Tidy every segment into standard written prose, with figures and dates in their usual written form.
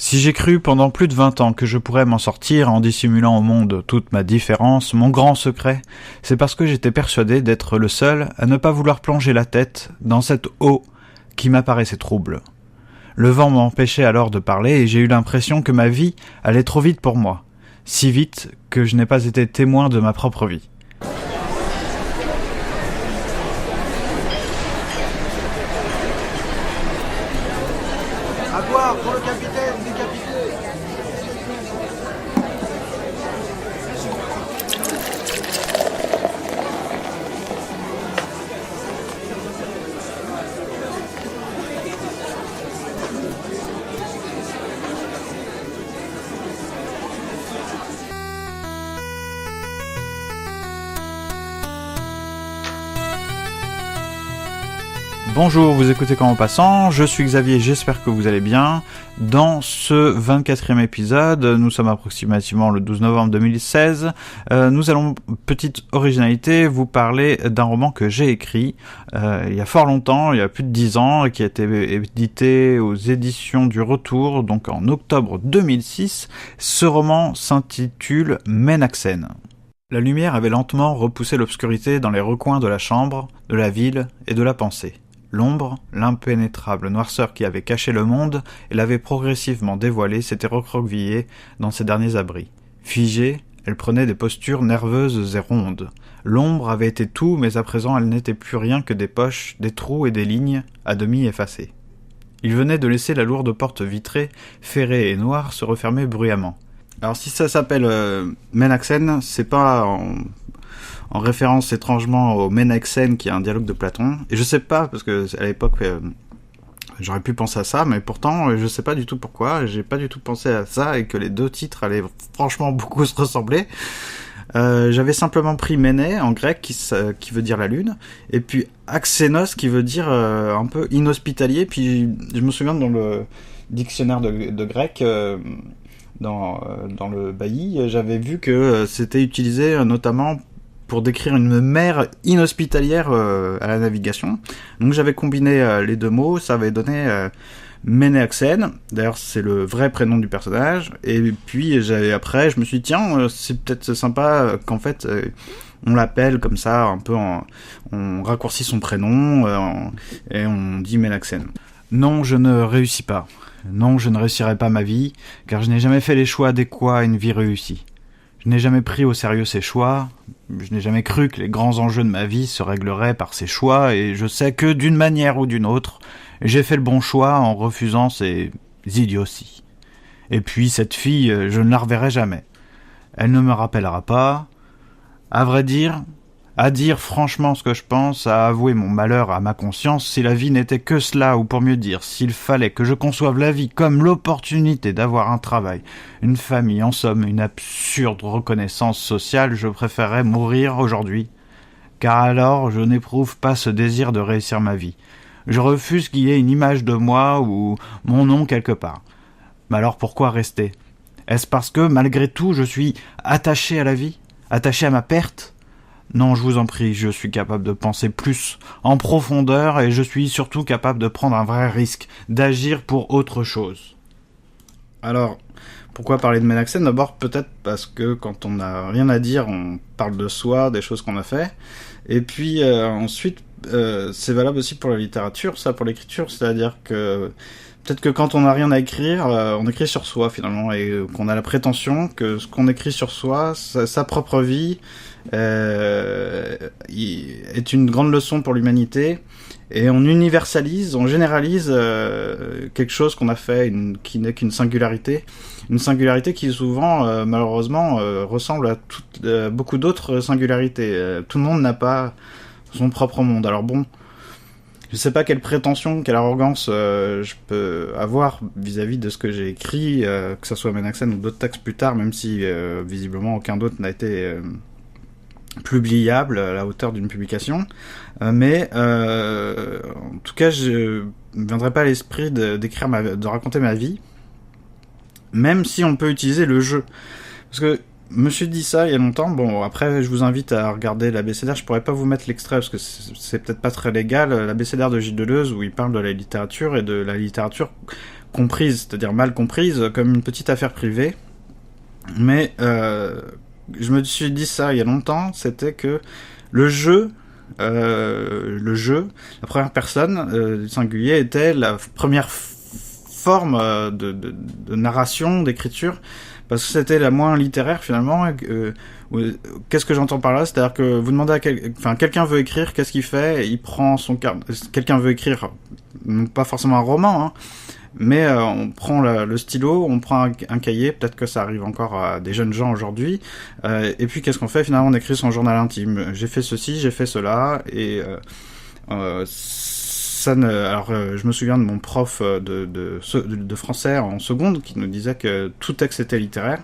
Si j'ai cru pendant plus de 20 ans que je pourrais m'en sortir en dissimulant au monde toute ma différence, mon grand secret, c'est parce que j'étais persuadé d'être le seul à ne pas vouloir plonger la tête dans cette eau qui m'apparaissait trouble. Le vent m'empêchait alors de parler et j'ai eu l'impression que ma vie allait trop vite pour moi, si vite que je n'ai pas été témoin de ma propre vie. À boire pour le capitaine décapité. Bonjour, vous écoutez Quand en passant, je suis Xavier, j'espère que vous allez bien. Dans ce 24e épisode, nous sommes approximativement le 12 novembre 2016, nous allons, petite originalité, vous parler d'un roman que j'ai écrit il y a fort longtemps, il y a plus de 10 ans, et qui a été édité aux éditions du Retour, donc en octobre 2006. Ce roman s'intitule Menaxen. La lumière avait lentement repoussé l'obscurité dans les recoins de la chambre, de la ville et de la pensée. L'ombre, l'impénétrable noirceur qui avait caché le monde et l'avait progressivement dévoilé, s'était recroquevillée dans ses derniers abris. Figée, elle prenait des postures nerveuses et rondes. L'ombre avait été tout, mais à présent elle n'était plus rien que des poches, des trous et des lignes à demi effacées. Il venait de laisser la lourde porte vitrée, ferrée et noire, se refermer bruyamment. Alors si ça s'appelle Menaxen, c'est pas en référence étrangement au Menaxen qui est un dialogue de Platon. Et je sais pas, parce que à l'époque j'aurais pu penser à ça, mais pourtant je sais pas du tout pourquoi, j'ai pas du tout pensé à ça et que les deux titres allaient franchement beaucoup se ressembler. J'avais simplement pris Méné en grec qui veut dire la lune, et puis Axénos qui veut dire un peu inhospitalier, puis je me souviens dans le dictionnaire de grec... Dans le bailli, j'avais vu que c'était utilisé notamment pour décrire une mer inhospitalière à la navigation. Donc j'avais combiné les deux mots, ça avait donné Menaxen. D'ailleurs c'est le vrai prénom du personnage. Et puis après je me suis dit tiens, c'est peut-être sympa qu'en fait on l'appelle comme ça, un peu on raccourcit son prénom et on dit Menaxen. Non, je ne réussis pas. Non, je ne réussirai pas ma vie, car je n'ai jamais fait les choix adéquats à une vie réussie. Je n'ai jamais pris au sérieux ces choix, je n'ai jamais cru que les grands enjeux de ma vie se régleraient par ces choix, et je sais que d'une manière ou d'une autre, j'ai fait le bon choix en refusant ces idioties. Et puis cette fille, je ne la reverrai jamais. Elle ne me rappellera pas. À vrai dire, à dire franchement ce que je pense, à avouer mon malheur à ma conscience, si la vie n'était que cela, ou pour mieux dire, s'il fallait que je conçoive la vie comme l'opportunité d'avoir un travail, une famille, en somme, une absurde reconnaissance sociale, je préférerais mourir aujourd'hui. Car alors, je n'éprouve pas ce désir de réussir ma vie. Je refuse qu'il y ait une image de moi ou mon nom quelque part. Mais alors pourquoi rester ? Est-ce parce que, malgré tout, je suis attaché à la vie ? Attaché à ma perte ? Non, je vous en prie, je suis capable de penser plus en profondeur et je suis surtout capable de prendre un vrai risque, d'agir pour autre chose. Alors, pourquoi parler de Menaxen ? D'abord, peut-être parce que quand on n'a rien à dire, on parle de soi, des choses qu'on a fait. Et puis ensuite, c'est valable aussi pour la littérature, ça, pour l'écriture, c'est-à-dire que peut-être que quand on n'a rien à écrire, on écrit sur soi finalement, et qu'on a la prétention que ce qu'on écrit sur soi, sa propre vie, est une grande leçon pour l'humanité, et on universalise, on généralise quelque chose qu'on a fait, qui n'est qu'une singularité, qui souvent, malheureusement, ressemble à beaucoup d'autres singularités. Tout le monde n'a pas son propre monde. Alors bon, je sais pas quelle prétention, quelle arrogance je peux avoir vis-à-vis de ce que j'ai écrit, que ce soit Menaxen ou d'autres textes plus tard, même si visiblement aucun d'autre n'a été publiable à la hauteur d'une publication. Mais en tout cas, je ne viendrai pas à l'esprit de raconter ma vie, même si on peut utiliser le jeu. Parce que me suis dit ça il y a longtemps. Bon, après, je vous invite à regarder l'abécédaire. Je pourrais pas vous mettre l'extrait parce que c'est peut-être pas très légal. L'abécédaire de Gilles Deleuze, où il parle de la littérature et de la littérature comprise, c'est-à-dire mal comprise, comme une petite affaire privée. Mais je me suis dit ça il y a longtemps, c'était que le jeu, la première personne, singulier, était la première forme de narration, d'écriture, parce que c'était la moins littéraire finalement. Qu'est-ce que j'entends par là? C'est-à-dire que vous demandez à quelqu'un veut écrire, qu'est-ce qu'il fait? Il prend son quelqu'un veut écrire, pas forcément un roman, hein, mais on prend le stylo, on prend un cahier, peut-être que ça arrive encore à des jeunes gens aujourd'hui, et puis qu'est-ce qu'on fait? Finalement, on écrit son journal intime. J'ai fait ceci, j'ai fait cela, et alors, je me souviens de mon prof de français en seconde qui nous disait que tout texte était littéraire.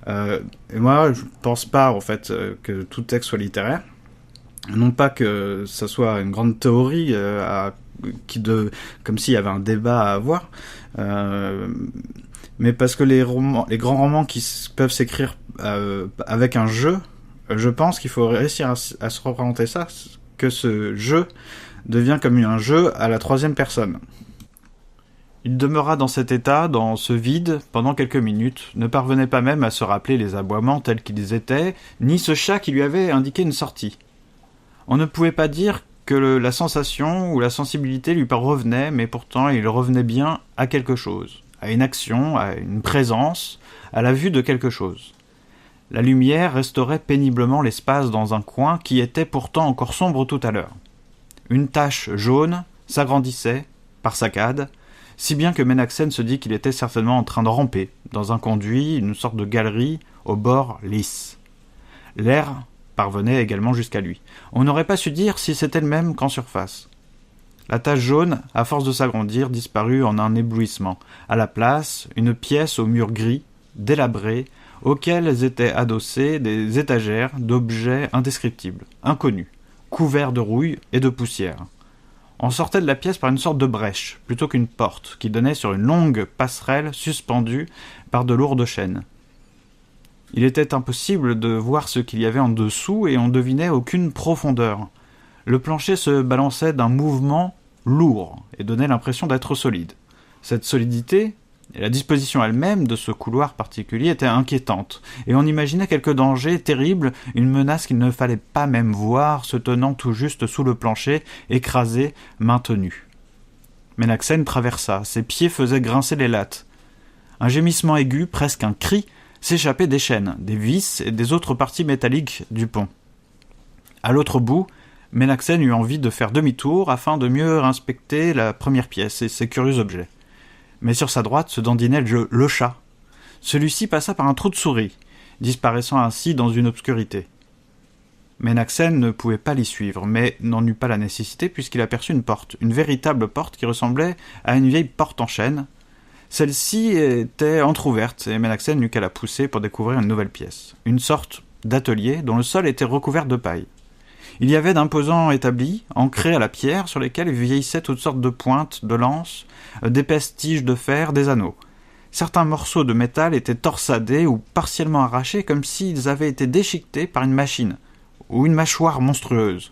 Et moi, je pense pas, en fait, que tout texte soit littéraire. Non pas que ça soit une grande théorie, comme s'il y avait un débat à avoir, mais parce que les grands romans qui peuvent s'écrire avec un jeu, je pense qu'il faut réussir à se représenter ça, que ce jeu devient comme un jeu à la troisième personne. Il demeura dans cet état, dans ce vide, pendant quelques minutes, ne parvenait pas même à se rappeler les aboiements tels qu'ils étaient, ni ce chat qui lui avait indiqué une sortie. On ne pouvait pas dire que la sensation ou la sensibilité lui revenait, mais pourtant il revenait bien à quelque chose, à une action, à une présence, à la vue de quelque chose. La lumière restaurait péniblement l'espace dans un coin qui était pourtant encore sombre tout à l'heure. Une tache jaune s'agrandissait, par saccades, si bien que Ménaxène se dit qu'il était certainement en train de ramper, dans un conduit, une sorte de galerie, au bord lisse. L'air parvenait également jusqu'à lui. On n'aurait pas su dire si c'était le même qu'en surface. La tache jaune, à force de s'agrandir, disparut en un éblouissement. À la place, une pièce aux murs gris, délabrés, auxquels étaient adossées des étagères d'objets indescriptibles, inconnus, couverts de rouille et de poussière. On sortait de la pièce par une sorte de brèche, plutôt qu'une porte, qui donnait sur une longue passerelle suspendue par de lourdes chaînes. Il était impossible de voir ce qu'il y avait en dessous et on devinait aucune profondeur. Le plancher se balançait d'un mouvement lourd et donnait l'impression d'être solide. Cette solidité et la disposition elle-même de ce couloir particulier était inquiétante, et on imaginait quelque danger terrible, une menace qu'il ne fallait pas même voir, se tenant tout juste sous le plancher, écrasé, maintenu. Ménaxène traversa, ses pieds faisaient grincer les lattes. Un gémissement aigu, presque un cri, s'échappait des chaînes, des vis et des autres parties métalliques du pont. À l'autre bout, Ménaxène eut envie de faire demi-tour afin de mieux inspecter la première pièce et ses curieux objets. Mais sur sa droite se dandinait le chat. Celui-ci passa par un trou de souris, disparaissant ainsi dans une obscurité. Ménaxène ne pouvait pas l'y suivre, mais n'en eut pas la nécessité puisqu'il aperçut une porte, une véritable porte qui ressemblait à une vieille porte en chêne. Celle-ci était entr'ouverte et Ménaxène n'eut qu'à la pousser pour découvrir une nouvelle pièce, une sorte d'atelier dont le sol était recouvert de paille. Il y avait d'imposants établis, ancrés à la pierre, sur lesquels vieillissaient toutes sortes de pointes, de lances, d'épaisses tiges de fer, des anneaux. Certains morceaux de métal étaient torsadés ou partiellement arrachés, comme s'ils avaient été déchiquetés par une machine, ou une mâchoire monstrueuse.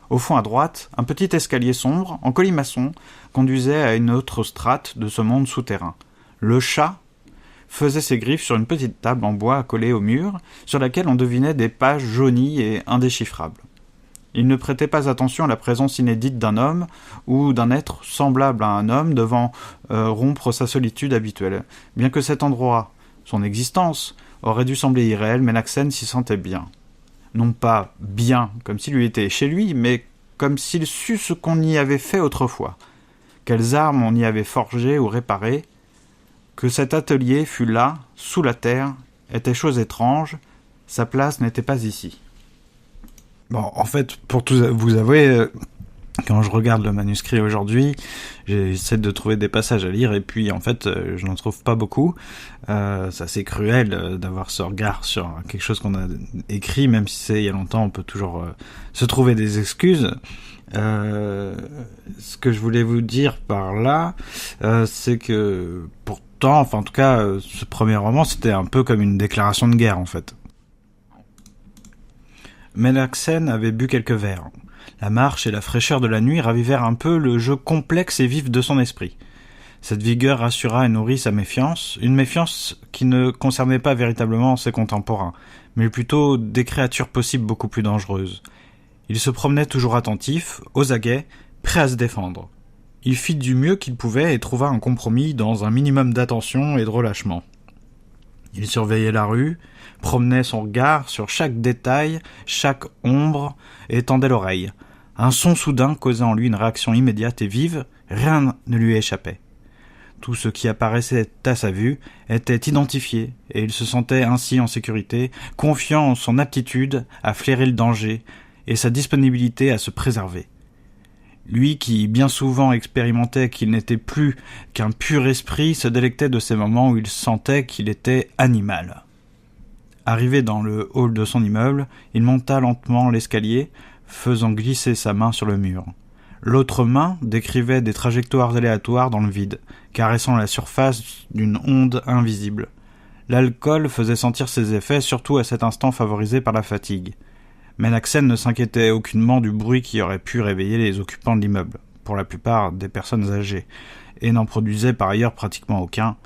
Au fond à droite, un petit escalier sombre, en colimaçon, conduisait à une autre strate de ce monde souterrain. Le chat faisait ses griffes sur une petite table en bois accolée au mur, sur laquelle on devinait des pages jaunies et indéchiffrables. Il ne prêtait pas attention à la présence inédite d'un homme ou d'un être semblable à un homme devant rompre sa solitude habituelle. Bien que cet endroit, son existence, aurait dû sembler irréel, Ménaxène s'y sentait bien. Non pas bien comme s'il lui était chez lui, mais comme s'il sût ce qu'on y avait fait autrefois, quelles armes on y avait forgées ou réparées, que cet atelier fût là, sous la terre, était chose étrange, sa place n'était pas ici. Bon, en fait, pour tout vous avouer, quand je regarde le manuscrit aujourd'hui, j'essaie de trouver des passages à lire et puis en fait, je n'en trouve pas beaucoup. C'est assez cruel d'avoir ce regard sur quelque chose qu'on a écrit, même si c'est il y a longtemps, on peut toujours se trouver des excuses. Ce que je voulais vous dire par là, c'est que pourtant, enfin en tout cas, ce premier roman, c'était un peu comme une déclaration de guerre en fait. Melaxen avait bu quelques verres. La marche et la fraîcheur de la nuit ravivèrent un peu le jeu complexe et vif de son esprit. Cette vigueur rassura et nourrit sa méfiance, une méfiance qui ne concernait pas véritablement ses contemporains, mais plutôt des créatures possibles beaucoup plus dangereuses. Il se promenait toujours attentif, aux aguets, prêt à se défendre. Il fit du mieux qu'il pouvait et trouva un compromis dans un minimum d'attention et de relâchement. Il surveillait la rue, promenait son regard sur chaque détail, chaque ombre, et tendait l'oreille. Un son soudain causait en lui une réaction immédiate et vive, rien ne lui échappait. Tout ce qui apparaissait à sa vue était identifié, et il se sentait ainsi en sécurité, confiant en son aptitude à flairer le danger et sa disponibilité à se préserver. Lui qui, bien souvent, expérimentait qu'il n'était plus qu'un pur esprit, se délectait de ces moments où il sentait qu'il était animal. Arrivé dans le hall de son immeuble, il monta lentement l'escalier, faisant glisser sa main sur le mur. L'autre main décrivait des trajectoires aléatoires dans le vide, caressant la surface d'une onde invisible. L'alcool faisait sentir ses effets, surtout à cet instant favorisé par la fatigue. Melaxen ne s'inquiétait aucunement du bruit qui aurait pu réveiller les occupants de l'immeuble, pour la plupart des personnes âgées, et n'en produisait par ailleurs pratiquement aucun.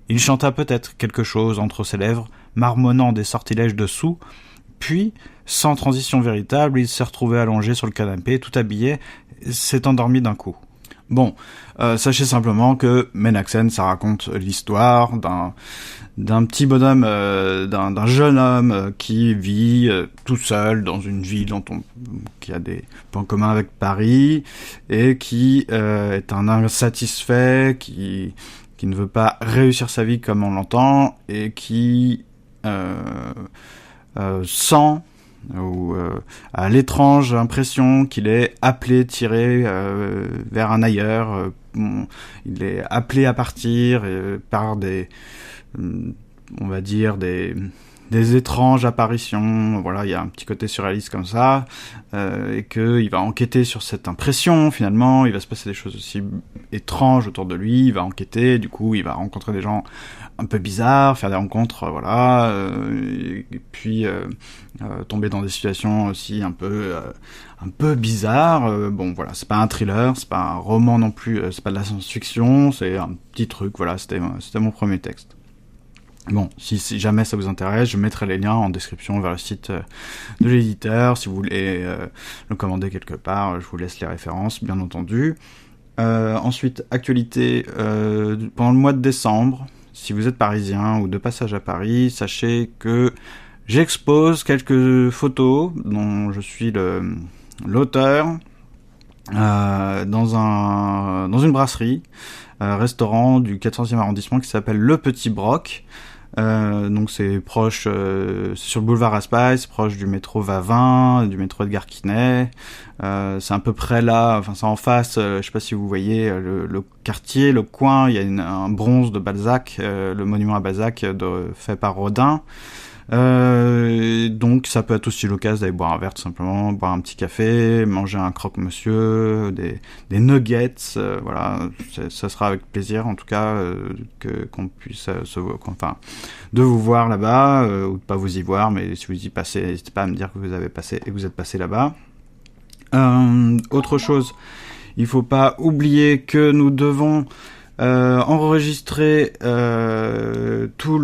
Il chanta peut-être quelque chose entre ses lèvres, marmonnant des sortilèges de sous, puis, sans transition véritable, il s'est retrouvé allongé sur le canapé, tout habillé, s'est endormi d'un coup. Bon, sachez simplement que Melaxen, ça raconte l'histoire d'un petit bonhomme, d'un jeune homme qui vit tout seul dans une ville qui a des points communs avec Paris et qui est un insatisfait, qui ne veut pas réussir sa vie comme on l'entend et qui sent ou a l'étrange impression qu'il est appelé, tiré vers un ailleurs. Il est appelé à partir par on va dire des étranges apparitions. Voilà, il y a un petit côté surréaliste comme ça, et qu'il va enquêter sur cette impression. Finalement, il va se passer des choses aussi étranges autour de lui. Il va enquêter, du coup, il va rencontrer des gens un peu bizarres, faire des rencontres, voilà, et puis tomber dans des situations aussi un peu bizarres. Bon, voilà, c'est pas un thriller, c'est pas un roman non plus, c'est pas de la science-fiction, c'est un petit truc. Voilà, c'était mon premier texte. Bon, si jamais ça vous intéresse, je mettrai les liens en description vers le site de l'éditeur. Si vous voulez le commander quelque part, je vous laisse les références, bien entendu. Ensuite, actualité, pendant le mois de décembre, si vous êtes parisien ou de passage à Paris, sachez que j'expose quelques photos dont je suis l'auteur dans une brasserie, restaurant du 14e arrondissement qui s'appelle Le Petit Broc. Donc c'est proche, c'est sur le boulevard Raspail, c'est proche du métro Vavin, du métro Edgar Quinet. C'est à peu près là, enfin c'est en face, je sais pas si vous voyez le quartier, le coin, il y a un bronze de Balzac, le monument à Balzac fait par Rodin. Donc ça peut être aussi l'occasion d'aller boire un verre tout simplement, boire un petit café, manger un croque-monsieur, des nuggets, voilà, ça sera avec plaisir en tout cas qu'on puisse de vous voir là-bas, ou de pas vous y voir, mais si vous y passez, n'hésitez pas à me dire que vous avez passé et que vous êtes passé là-bas. Autre chose, il faut pas oublier que nous devons enregistrer tout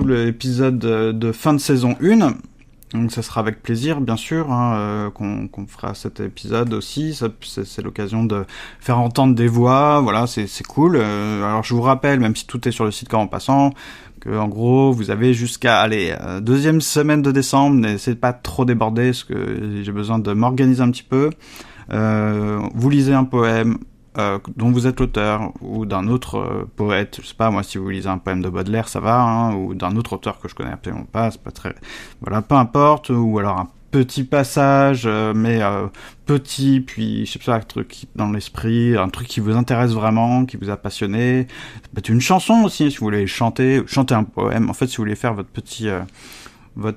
l'épisode de fin de saison 1. Donc ça sera avec plaisir, bien sûr, qu'on fera cet épisode aussi. C'est l'occasion de faire entendre des voix, voilà, c'est cool. Alors je vous rappelle, même si tout est sur le site Quand en passant, que en gros vous avez jusqu'à deuxième semaine de décembre. N'essayez pas de trop déborder, parce que j'ai besoin de m'organiser un petit peu. Vous lisez un poème dont vous êtes l'auteur, ou d'un autre poète, je sais pas, moi si vous lisez un poème de Baudelaire ça va, ou d'un autre auteur que je connais absolument pas, c'est pas très, voilà, peu importe, ou alors un petit passage, mais petit, puis je sais pas, un truc dans l'esprit, un truc qui vous intéresse vraiment, qui vous a passionné. Ça peut être une chanson aussi, si vous voulez chanter un poème, en fait si vous voulez faire votre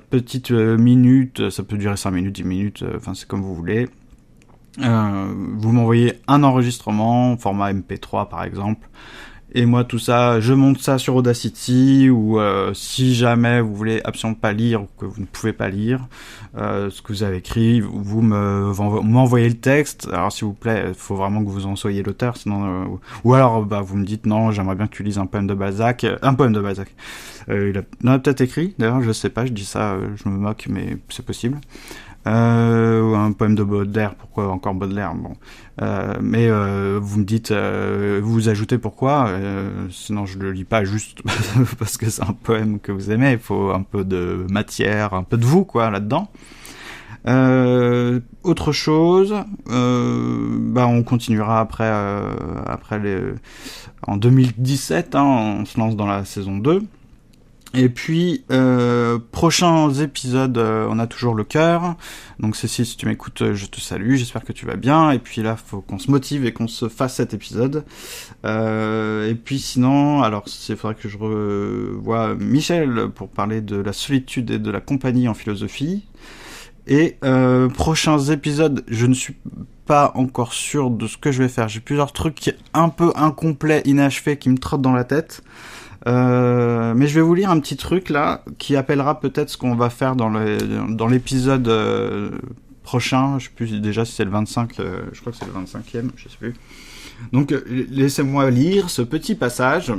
petite minute, ça peut durer 5 minutes, 10 minutes, enfin c'est comme vous voulez. Vous m'envoyez un enregistrement, format MP3 par exemple, Et moi, tout ça, je monte ça sur Audacity, ou si jamais vous voulez absolument pas lire, ou que vous ne pouvez pas lire ce que vous avez écrit, vous m'envoyez le texte. Alors, s'il vous plaît, il faut vraiment que vous en soyez l'auteur, sinon... ou alors, vous me dites, non, j'aimerais bien que tu lises un poème de Balzac. Un poème de Balzac. Il en a peut-être écrit, d'ailleurs, je sais pas, je dis ça, je me moque, mais c'est possible. Un poème de Baudelaire, pourquoi encore Baudelaire, bon. Mais vous me dites, vous ajoutez pourquoi, sinon je le lis pas juste parce que c'est un poème que vous aimez, il faut un peu de matière, un peu de vous, quoi, là-dedans. Autre chose, on continuera après en 2017, on se lance dans la saison 2. Et puis, prochains épisodes, on a toujours le cœur. Donc Cécile, si tu m'écoutes, je te salue, j'espère que tu vas bien. Et puis là, faut qu'on se motive et qu'on se fasse cet épisode. Et puis sinon, alors il faudrait que je revoie Michel pour parler de la solitude et de la compagnie en philosophie. Et prochains épisodes, je ne suis pas encore sûr de ce que je vais faire. J'ai plusieurs trucs un peu incomplets, inachevés, qui me trottent dans la tête. Mais je vais vous lire un petit truc là qui appellera peut-être ce qu'on va faire dans l'épisode prochain. Je sais plus déjà si c'est le 25, je crois que c'est le 25e, je sais plus. Donc laissez-moi lire ce petit passage.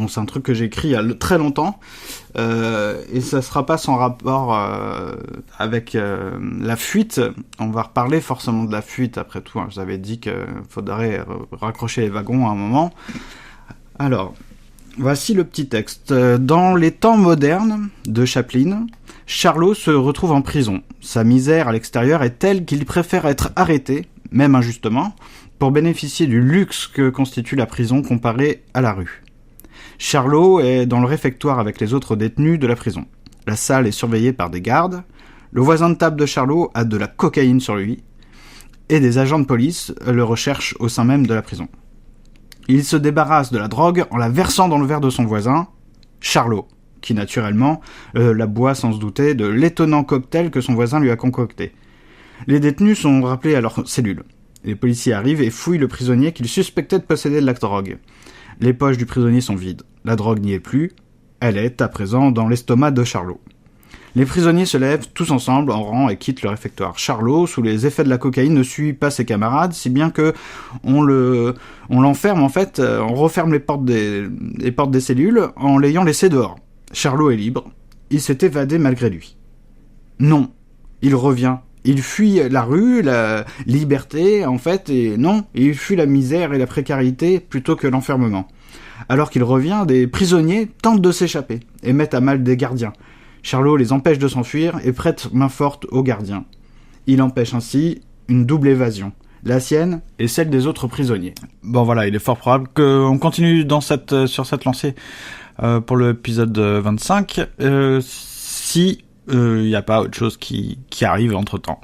C'est un truc que j'ai écrit il y a très longtemps, et ça sera pas sans rapport avec la fuite. On va reparler forcément de la fuite après tout, hein. Je vous avais dit qu'il faudrait raccrocher les wagons à un moment. Alors, voici le petit texte. Dans les temps modernes de Chaplin, Charlot se retrouve en prison. Sa misère à l'extérieur est telle qu'il préfère être arrêté, même injustement, pour bénéficier du luxe que constitue la prison comparée à la rue. Charlot est dans le réfectoire avec les autres détenus de la prison. La salle est surveillée par des gardes. Le voisin de table de Charlot a de la cocaïne sur lui, et des agents de police le recherchent au sein même de la prison. Il se débarrasse de la drogue en la versant dans le verre de son voisin, Charlot, qui naturellement la boit sans se douter de l'étonnant cocktail que son voisin lui a concocté. Les détenus sont rappelés à leur cellule. Les policiers arrivent et fouillent le prisonnier qu'ils suspectaient de posséder de la drogue. Les poches du prisonnier sont vides. La drogue n'y est plus. Elle est, à présent, dans l'estomac de Charlot. Les prisonniers se lèvent tous ensemble en rang et quittent le réfectoire. Charlot, sous les effets de la cocaïne, ne suit pas ses camarades, si bien que on l'enferme en fait, on referme les portes des cellules en l'ayant laissé dehors. Charlot est libre. Il s'est évadé malgré lui. Non, il revient. Il fuit la rue, la liberté, en fait, et non, il fuit la misère et la précarité plutôt que l'enfermement. Alors qu'il revient, des prisonniers tentent de s'échapper et mettent à mal des gardiens. Charlot les empêche de s'enfuir et prête main forte aux gardiens. Il empêche ainsi une double évasion, la sienne et celle des autres prisonniers. Bon voilà, il est fort probable qu'on continue sur cette lancée pour l'épisode 25, si il n'y a pas autre chose qui arrive entre-temps.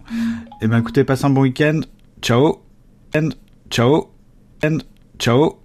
Et ben écoutez, passez un bon week-end. Ciao. And ciao. And ciao.